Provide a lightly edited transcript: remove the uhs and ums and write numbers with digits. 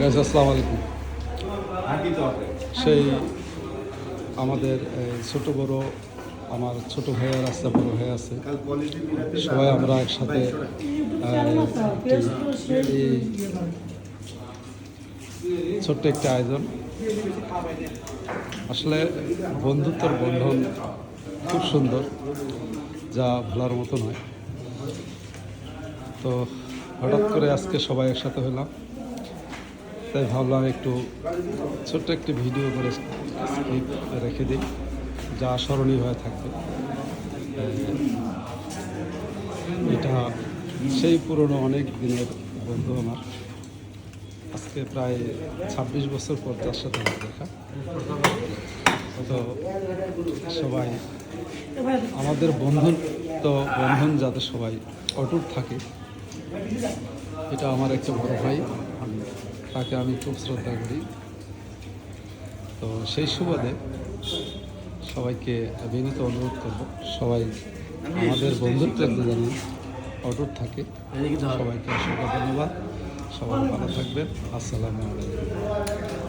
Guys আসসালামু আলাইকুম। সেই আমাদের ছোট বড় আমার ছোট ভাইয়ার আছে, বড় ভাই আছে, সবাই আমরা একসাথে এই ছোট্ট একটি আয়োজন। আসলে বন্ধুত্বর বন্ধন খুব সুন্দর, যা ভোলার মতো নয়। তো হঠাৎ করে আজকে সবাই একসাথে হলাম, তাই ভাবলাম একটু ছোট্ট একটি ভিডিও করে স্ক্রিপ রেখে দিই, যা স্মরণীয় হয়ে থাকবে। এটা সেই পুরনো অনেক দিনের বন্ধু আমার, আজকে প্রায় ২৬ বছর পর তার সাথে আমার দেখা। তো সবাই আমাদের বন্ধন যাতে সবাই অটুট থাকে, এটা আমার একটা বড় ভাই, তাকে আমি খুব শ্রদ্ধা করি। তো সেই সুবাদে সবাইকে বিনীত অনুরোধ করব, সবাই আমাদের বন্ধুত্বের যেন অটুট থাকে। সবাইকে অসংখ্য ধন্যবাদ। সবাই ভালো থাকবেন। আসসালামু আলাইকুম।